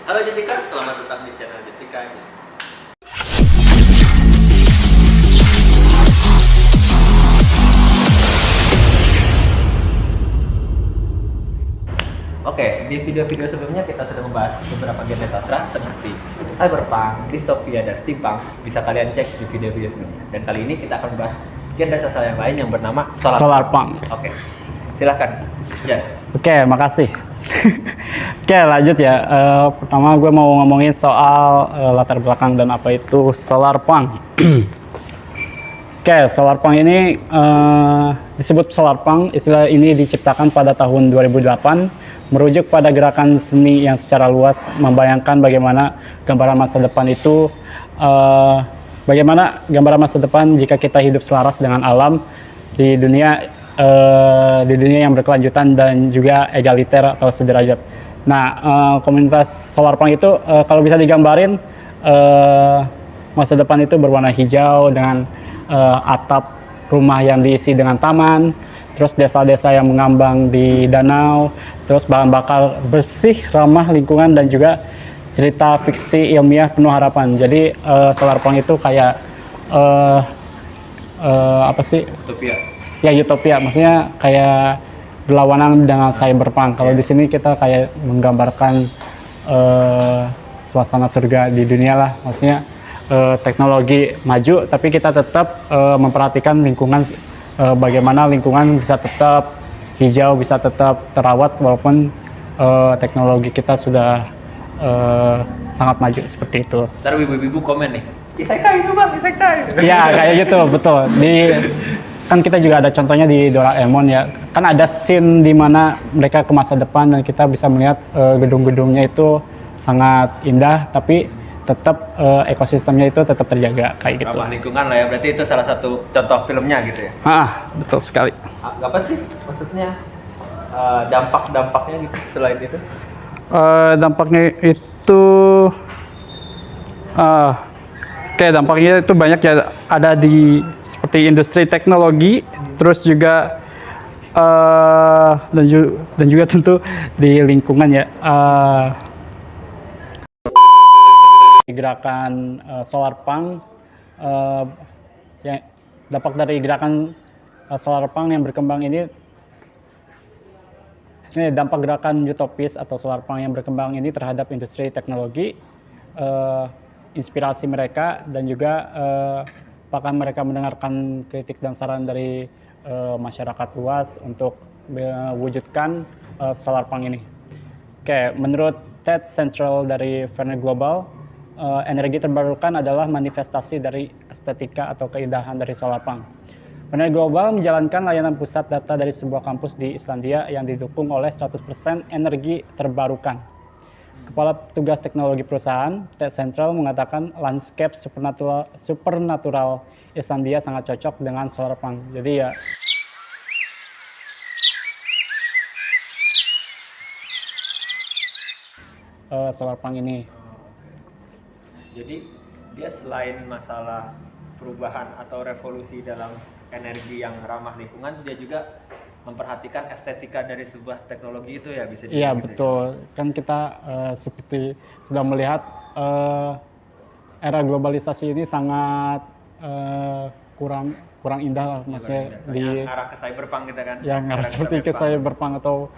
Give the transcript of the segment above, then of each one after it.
Halo Jetika, selamat datang di channel Jetika aja. Oke, di video-video sebelumnya kita sudah membahas beberapa genre sastra seperti cyberpunk, dystopia, dan steampunk. Bisa kalian cek di video-video sebelumnya. Dan kali ini kita akan membahas genre sastra yang lain yang bernama Solarpunk. Oke, silahkan. Ya. Oke, makasih. Oke, lanjut ya. Pertama gue mau ngomongin soal latar belakang dan apa itu Solarpunk. Oke, Solarpunk ini disebut Solarpunk. Istilah ini diciptakan pada tahun 2008, merujuk pada gerakan seni yang secara luas membayangkan bagaimana gambaran masa depan itu, bagaimana gambaran masa depan jika kita hidup selaras dengan alam di dunia yang berkelanjutan dan juga egaliter atau sederajat. Nah, komunitas Solarpunk itu kalau bisa digambarin, masa depan itu berwarna hijau dengan atap rumah yang diisi dengan taman, terus desa-desa yang mengambang di danau, terus bahan bakar bersih, ramah lingkungan, dan juga cerita fiksi ilmiah penuh harapan. Jadi Solarpunk itu kayak apa sih? Utopia. Ya, utopia, maksudnya kayak berlawanan dengan cyberpunk. Kalau di sini kita kayak menggambarkan suasana surga di dunia lah, maksudnya teknologi maju, tapi kita tetap memperhatikan lingkungan, bagaimana lingkungan bisa tetap hijau, bisa tetap terawat walaupun teknologi kita sudah sangat maju seperti itu. Ntar ibu-ibu komen nih, isekai itu bang, isekai. Iya, kayak gitu, betul. Kan kita juga ada contohnya di Doraemon ya, kan ada scene di mana mereka ke masa depan dan kita bisa melihat gedung-gedungnya itu sangat indah, tapi tetap ekosistemnya itu tetap terjaga kayak gitu. Ramah lingkungan lah ya, berarti itu salah satu contoh filmnya gitu ya. Betul sekali. Apa sih maksudnya dampak-dampaknya gitu selain itu? Dampaknya itu kayak dampaknya itu banyak ya, ada di seperti industri teknologi, terus juga dan juga tentu di lingkungan ya. Gerakan Solarpunk, yang dampak dari gerakan Solarpunk yang berkembang ini dampak gerakan utopis atau Solarpunk yang berkembang ini terhadap industri teknologi, inspirasi mereka, dan juga apakah mereka mendengarkan kritik dan saran dari masyarakat luas untuk mewujudkan Solarpunk ini. Oke, menurut TED Central dari Verne Global, energi terbarukan adalah manifestasi dari estetika atau keindahan dari Solarpunk. Verne Global menjalankan layanan pusat data dari sebuah kampus di Islandia yang didukung oleh 100% energi terbarukan. Kepala Petugas Teknologi Perusahaan, TED Central mengatakan landscape supernatural Islandia sangat cocok dengan Solarpunk. Jadi ya, Solarpunk ini. Jadi dia selain masalah perubahan atau revolusi dalam energi yang ramah lingkungan, dia juga memperhatikan estetika dari sebuah teknologi itu ya, bisa dibilang. Iya, gitu betul. Kan kita seperti sudah melihat era globalisasi ini sangat kurang indah lah, maksudnya yang arah ke cyberpunk kita kan. Yang arah seperti ke cyberpunk atau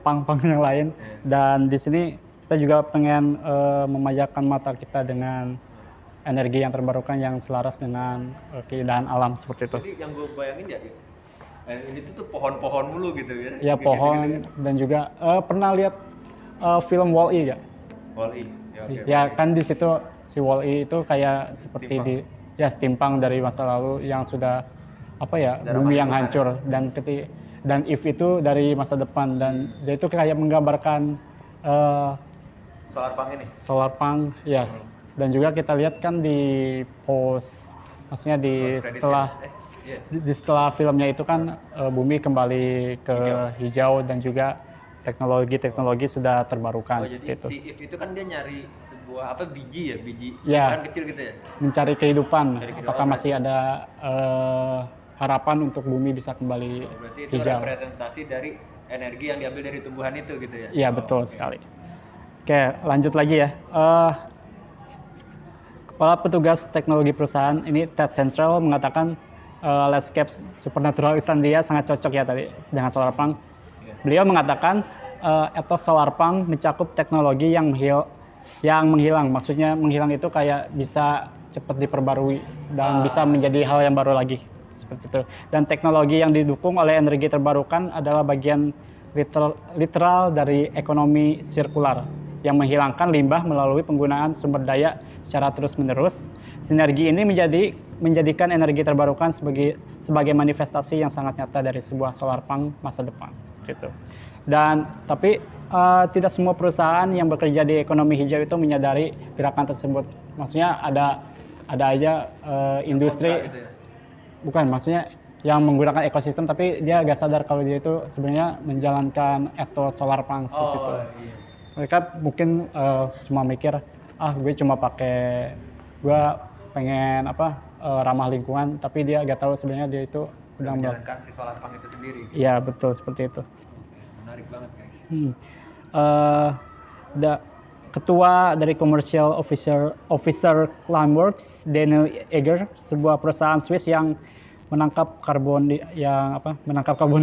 punk-punk yang lain. Dan di sini kita juga pengen memajakan mata kita dengan energi yang terbarukan yang selaras dengan keindahan alam seperti itu. Jadi yang gue bayangin ya, ini tuh pohon-pohon mulu gitu ya. Ya, pohon, dan juga pernah lihat film Wall-E ya? Wall-E. Ya, kan di situ si Wall-E itu kayak seperti steampunk dari masa lalu yang sudah bumi yang hancur, dan Eve itu dari masa depan, dan dia itu kayak menggambarkan Solarpunk ya. Dan juga kita lihat kan di maksudnya setelah filmnya itu kan bumi kembali ke hijau dan juga teknologi sudah terbarukan. Jadi gitu. si Eve itu kan dia nyari sebuah biji ya, kecil gitu ya, mencari kehidupan. Apakah masih ada harapan untuk bumi bisa kembali berarti itu hijau. representasi dari energi yang diambil dari tumbuhan itu gitu ya. Iya, betul sekali. Oke, lanjut lagi ya. Kepala Petugas Teknologi Perusahaan ini Ted Central mengatakan landscape supernatural Islandia sangat cocok ya tadi dengan solar punk. Beliau mengatakan ethos solar punk mencakup teknologi yang menghilang. Maksudnya menghilang itu kayak bisa cepat diperbarui dan bisa menjadi hal yang baru lagi seperti itu. Dan teknologi yang didukung oleh energi terbarukan adalah bagian literal dari ekonomi sirkular yang menghilangkan limbah melalui penggunaan sumber daya secara terus-menerus. Sinergi ini menjadikan energi terbarukan sebagai manifestasi yang sangat nyata dari sebuah solar punk masa depan. Seperti itu. Dan tapi tidak semua perusahaan yang bekerja di ekonomi hijau itu menyadari gerakan tersebut. Maksudnya ada aja industri, gitu ya? bukan, maksudnya yang menggunakan ekosistem tapi dia gak sadar kalau dia itu sebenarnya menjalankan ethos solar punk seperti itu. Iya. Mereka mungkin cuma mikir, gue pengen ramah lingkungan, tapi dia gak tahu sebenarnya dia itu sedang menjalankan si solar punk itu sendiri. Iya betul, seperti itu. Menarik banget guys. Ketua dari Commercial Officer Climeworks, Daniel Eger, sebuah perusahaan Swiss yang menangkap karbon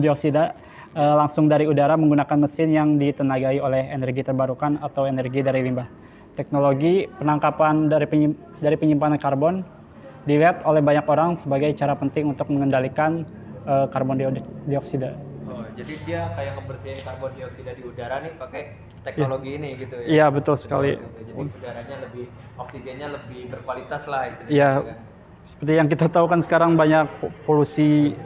dioksida langsung dari udara menggunakan mesin yang ditenagai oleh energi terbarukan atau energi dari limbah. Teknologi penangkapan dari penyimpanan karbon dilihat oleh banyak orang sebagai cara penting untuk mengendalikan karbon dioksida. Jadi dia kayak ngebersihin karbon dioksida di udara nih pakai teknologi ini gitu ya? Iya betul sekali. Jadi udaranya oksigennya lebih berkualitas lah istilahnya. Iya, kan? Seperti yang kita tahu kan sekarang banyak polusi,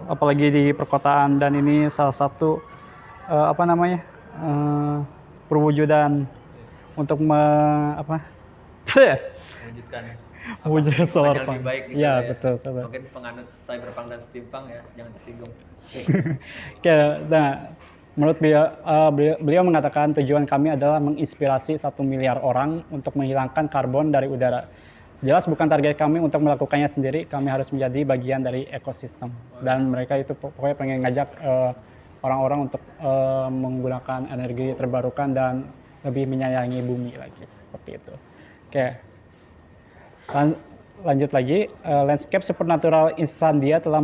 apalagi di perkotaan, dan ini salah satu perwujudan untuk mewujudkan solar punk. Lebih baik gitu Iya ya. betul. Mungkin penganut cyberpunk dan steampunk ya, jangan tersinggung. Oke, nah menurut beliau mengatakan tujuan kami adalah menginspirasi 1 miliar orang untuk menghilangkan karbon dari udara. Jelas bukan target kami untuk melakukannya sendiri, kami harus menjadi bagian dari ekosistem. Dan mereka itu pokoknya pengen ngajak orang-orang untuk menggunakan energi terbarukan dan lebih menyayangi bumi lagi, seperti itu. Oke, lanjut lagi, landscape supernatural Islandia telah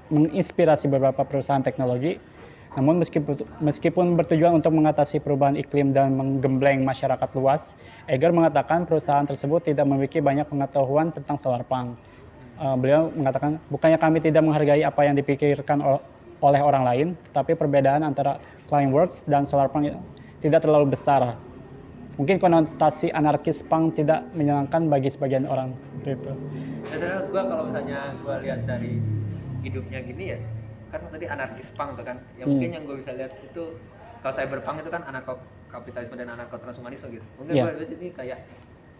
menginspirasi beberapa perusahaan teknologi. Namun meskipun bertujuan untuk mengatasi perubahan iklim dan menggembleng masyarakat luas, Eger mengatakan perusahaan tersebut tidak memiliki banyak pengetahuan tentang solar punk. Beliau mengatakan, bukannya kami tidak menghargai apa yang dipikirkan oleh orang lain, tetapi perbedaan antara Climeworks dan solar punk tidak terlalu besar. Mungkin konotasi anarkis punk tidak menyenangkan bagi sebagian orang. Gitu. Sebenarnya gue kalau misalnya gue lihat dari hidupnya gini ya, kan tadi anarkis punk tuh kan, ya mungkin yang gue bisa lihat itu kalau cyberpunk itu kan anarko-kapitalisme dan anarko-transhumanisme gitu. Mungkin gue lihat ini kayak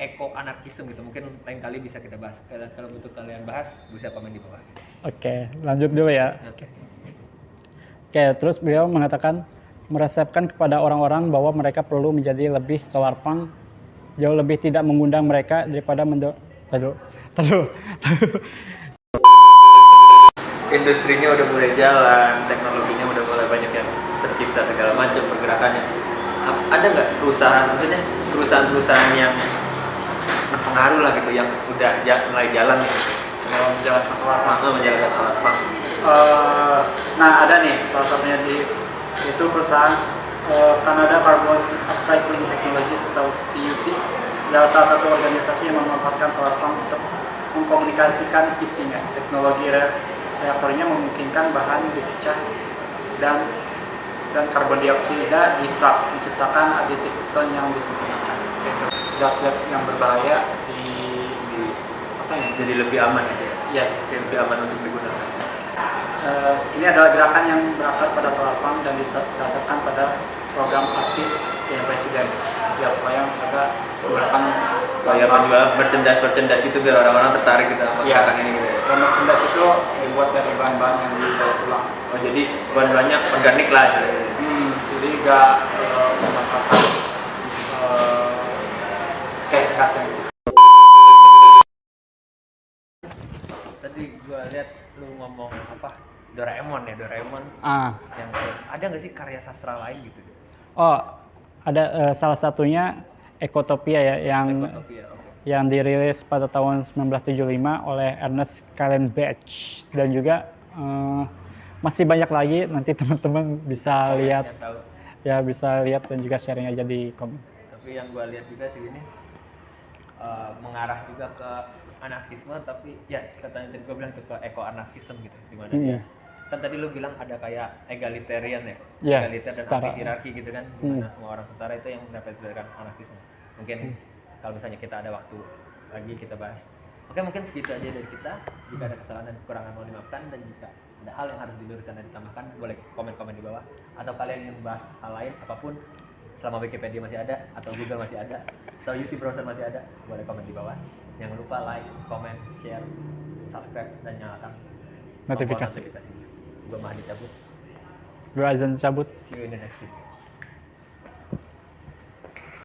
eko-anarkisme gitu. Mungkin lain kali bisa kita bahas. Kalau butuh kalian bahas, bisa komen di bawah. Oke, lanjut dulu ya. Oke, terus beliau mengatakan meresepkan kepada orang-orang bahwa mereka perlu menjadi lebih solar punk, jauh lebih tidak mengundang mereka daripada Industrinya udah mulai jalan, teknologinya udah mulai banyak yang tercipta segala macam pergerakannya. Ada nggak perusahaan-perusahaan yang berpengaruh lah gitu, yang udah mulai jalan nih dalam menjalankan solar punk? Nah ada nih salah satunya itu perusahaan Canada Carbon Upcycling Technologies atau CUT, adalah salah satu organisasi yang memanfaatkan solar punk untuk mengkomunikasikan visinya. Teknologi reaktornya memungkinkan bahan dipecah dan karbon dioksida diserap, menciptakan aditif keton yang disempurnakan. Zat-zat yang berbahaya jadi lebih aman gitu ya? Yes. Lebih aman untuk digunakan. Ini adalah gerakan yang berasal pada solar punk dan didasarkan pada program artis in residence. Ya, yang ada gerakan kayak menjual merchandise gitu biar orang-orang tertarik gitu sama gerakan ini gitu ya. Dan merchandise itu dibuat dari bahan-bahan yang didaur ulang. Oh, jadi bahan-bahannya organik lah gitu. Jadi nggak memanfaatkan kayak kaca gitu. Tadi gua lihat lu ngomong Doraemon. Yang ada nggak sih karya sastra lain gitu? Oh, ada salah satunya Ecotopia ya Ecotopia, oke. yang dirilis pada tahun 1975 oleh Ernest Callenbach, dan juga masih banyak lagi, nanti teman-teman bisa lihat Yang tahu. ya, bisa lihat dan juga sharing aja di komen. Tapi yang gue lihat juga sih ini mengarah juga ke anarkisme, tapi ya katanya tadi gue bilang itu ke eco-anarkisme gitu, dimana dia kan tadi lu bilang ada kayak egalitarian ya, Iya, egaliter dan setara. anti hierarki gitu kan, dimana semua orang setara, itu yang merepresentasikan anarkisme. Mungkin kalau misalnya kita ada waktu lagi kita bahas. Oke, mungkin segitu aja dari kita. Jika ada kesalahan dan kekurangan mohon dimaafkan, dan jika ada hal yang harus diluruskan dan ditambahkan, boleh komen-komen di bawah, atau kalian ingin membahas hal lain apapun, selama Wikipedia masih ada atau Google masih ada atau UC browser masih ada, boleh komen di bawah. Jangan lupa like, comment, share, subscribe, dan nyalakan Notifikasi. Gue Mahdi cabut. Gue Azan cabut. See you in the next video.